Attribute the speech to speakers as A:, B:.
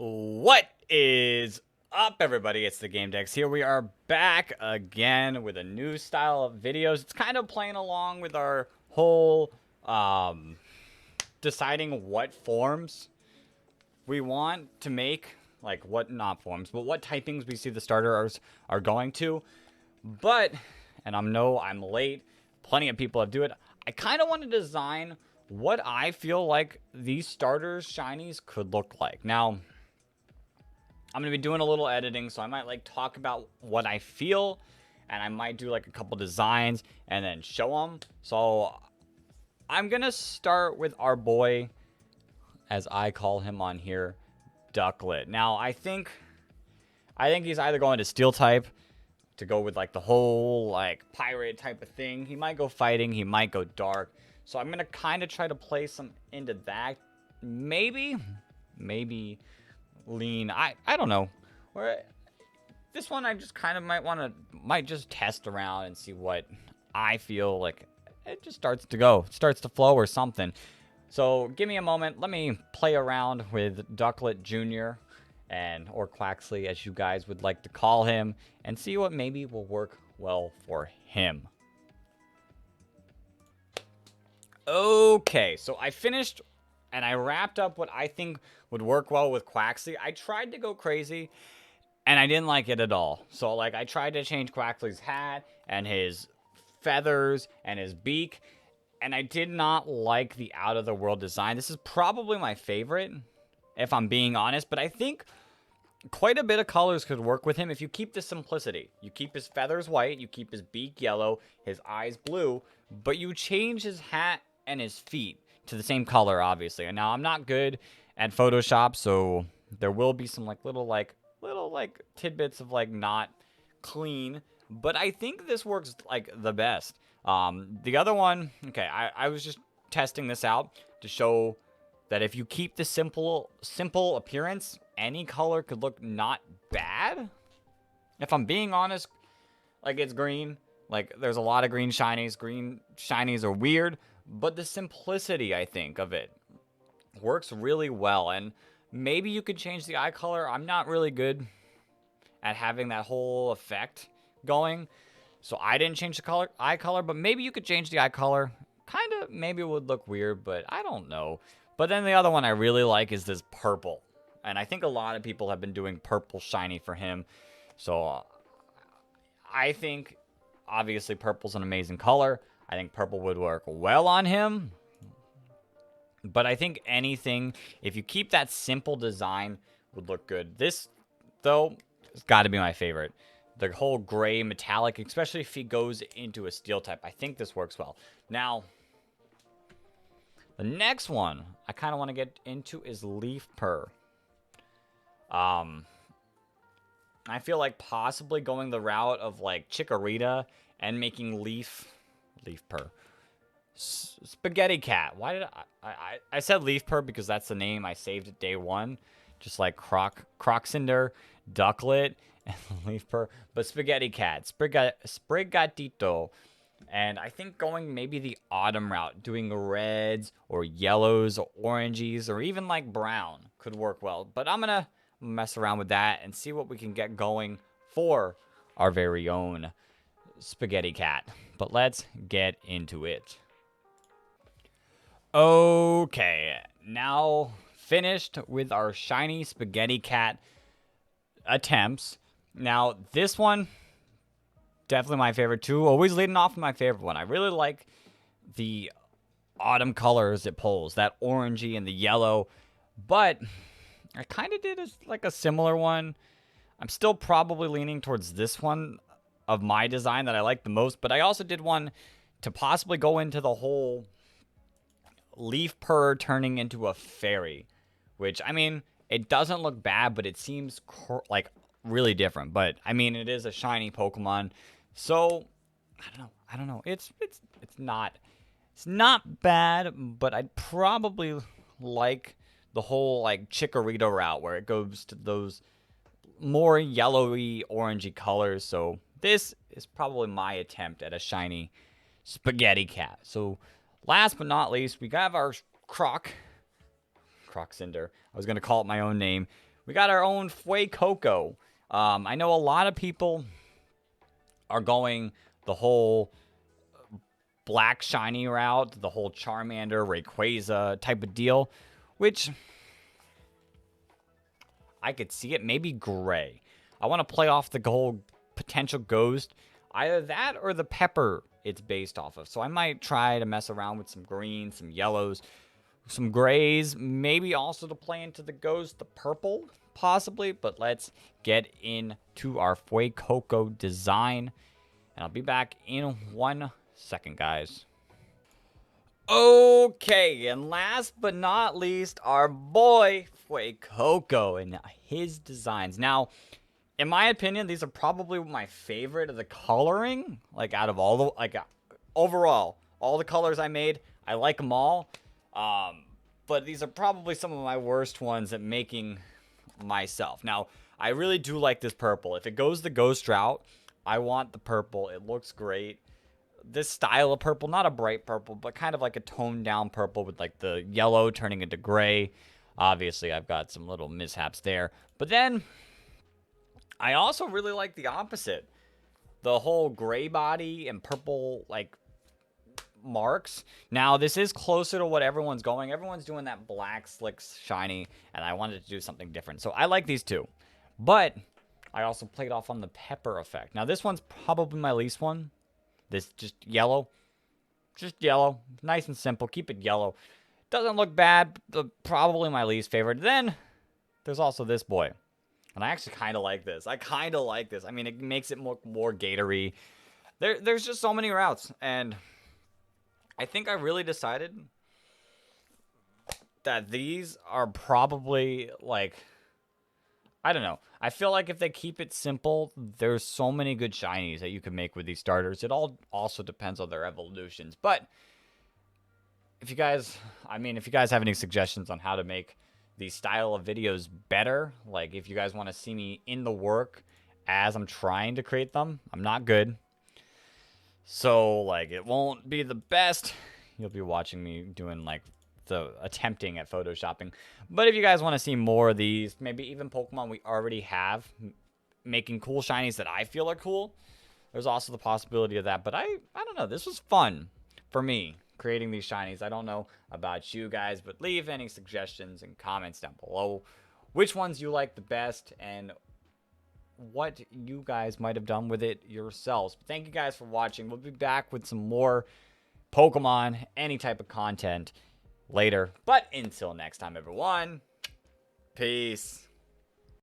A: What is up, everybody? It's the Game Decks here. We are back again with a new style of videos. It's kind of playing along with our whole deciding what forms we want to make, like what not forms, but what typings we see the starters are going to. But, and I'm late. Plenty of people have do it. I kind of want to design what I feel like these starters shinies could look like. Now, I'm going to be doing a little editing, so I might like talk about what I feel, and I might do like a couple designs and then show them. So I'm going to start with our boy, as I call him on here, Ducklit. Now, I think he's either going to steel type to go with like the whole like pirate type of thing. He might go fighting, he might go dark. So I'm going to kind of try to place him into that. Maybe lean. I don't know. Or this one I just kind of might just test around and see what I feel like. It just starts to flow or something. So give me a moment. Let me play around with Ducklit Jr. or Quaxley, as you guys would like to call him, and see what maybe will work well for him. Okay, so I finished and I wrapped up what I think would work well with Quaxley. I tried to go crazy, and I didn't like it at all. So, like, I tried to change Quaxley's hat and his feathers and his beak, and I did not like the out-of-the-world design. This is probably my favorite, if I'm being honest, but I think quite a bit of colors could work with him if you keep the simplicity. You keep his feathers white, you keep his beak yellow, his eyes blue, but you change his hat and his feet to the same color, obviously. And now I'm not good at Photoshop, so there will be some little tidbits of like not clean, but I think this works like the best. The other one, okay, I was just testing this out to show that if you keep the simple appearance, any color could look not bad. If I'm being honest, like it's green. Like there's a lot of green shinies. Green shinies are weird, but the simplicity, I think, of it works really well. And maybe you could change the eye color. I'm not really good at having that whole effect going, so I didn't change the eye color, but maybe you could change the eye color. Kind of, maybe it would look weird, but I don't know. But then the other one I really like is this purple. And I think a lot of people have been doing purple shiny for him. So I think, obviously, purple's an amazing color. I think purple would work well on him. But I think anything, if you keep that simple design, would look good. This, though, has got to be my favorite. The whole gray metallic, especially if he goes into a steel type. I think this works well. Now, the next one I kind of want to get into is Leaf Purr. I feel like possibly going the route of like Chikorita and making Leaf Purr. Spaghetti Cat. Why did I said Leaf Purr because that's the name I saved at day one. Just like Croxinder, Ducklit, and Leaf Purr. But Spaghetti Cat, Sprigatito. And I think going maybe the autumn route, doing reds or yellows or oranges or even like brown could work well. But I'm going to mess around with that and see what we can get going for our very own Spaghetti Cat. But let's get into it. Okay, now finished with our shiny Spaghetti Cat attempts. Now, this one, definitely my favorite too. Always leading off with my favorite one. I really like the autumn colors it pulls, that orangey and the yellow. But I kind of did a similar one. I'm still probably leaning towards this one of my design that I like the most. But I also did one to possibly go into the whole Leaf Purr turning into a fairy. Which, I mean, it doesn't look bad, but it seems like really different. But, I mean, it is a shiny Pokemon. So, I don't know. It's not bad, but I'd probably like the whole like Chikorita route where it goes to those more yellowy, orangey colors. So this is probably my attempt at a shiny Spaghetti Cat. So last but not least, we got our Croxinder. I was going to call it my own name. we got our own Fue Coco. I know a lot of people are going the whole black shiny route, the whole Charmander, Rayquaza type of deal, which I could see it. Maybe gray. I want to play off the whole potential ghost. Either that or the pepper it's based off of. So I might try to mess around with some greens, some yellows, some grays, maybe also to play into the ghost, the purple, possibly. But let's get into our Fue Coco design. And I'll be back in 1 second, guys. Okay, and last but not least, our boy Fue Coco and his designs. Now, in my opinion, these are probably my favorite of the coloring. Like, out of all the, like, overall, all the colors I made, I like them all. But these are probably some of my worst ones at making myself. Now, I really do like this purple. If it goes the ghost route, I want the purple. It looks great. This style of purple, not a bright purple, but kind of like a toned down purple with like the yellow turning into gray. Obviously, I've got some little mishaps there. But then I also really like the opposite. The whole gray body and purple, like, marks. Now, this is closer to what everyone's going. Everyone's doing that black, slick, shiny, and I wanted to do something different. So I like these two. But I also played off on the pepper effect. Now, this one's probably my least one. This just yellow. Just yellow. Nice and simple. Keep it yellow. Doesn't look bad, but probably my least favorite. Then, there's also this boy. And I actually kind of like this. I kind of like this. I mean, it makes it look more Gatory. There's just so many routes. And I think I really decided that these are probably, like, I don't know. I feel like if they keep it simple, there's so many good shinies that you can make with these starters. It all also depends on their evolutions. But if you guys have any suggestions on how to make these style of videos better, like if you guys want to see me in the work as I'm trying to create them, I'm not good. So, like, it won't be the best. You'll be watching me doing, like, the attempting at photoshopping. But if you guys want to see more of these, maybe even Pokemon we already have, making cool shinies that I feel are cool, there's also the possibility of that. But I don't know. This was fun for me, creating these shinies. I don't know about you guys, but leave any suggestions and comments down below. Which ones you like the best and what you guys might have done with it yourselves. But thank you guys for watching. We'll be back with some more Pokemon, any type of content later. But until next time, everyone, peace.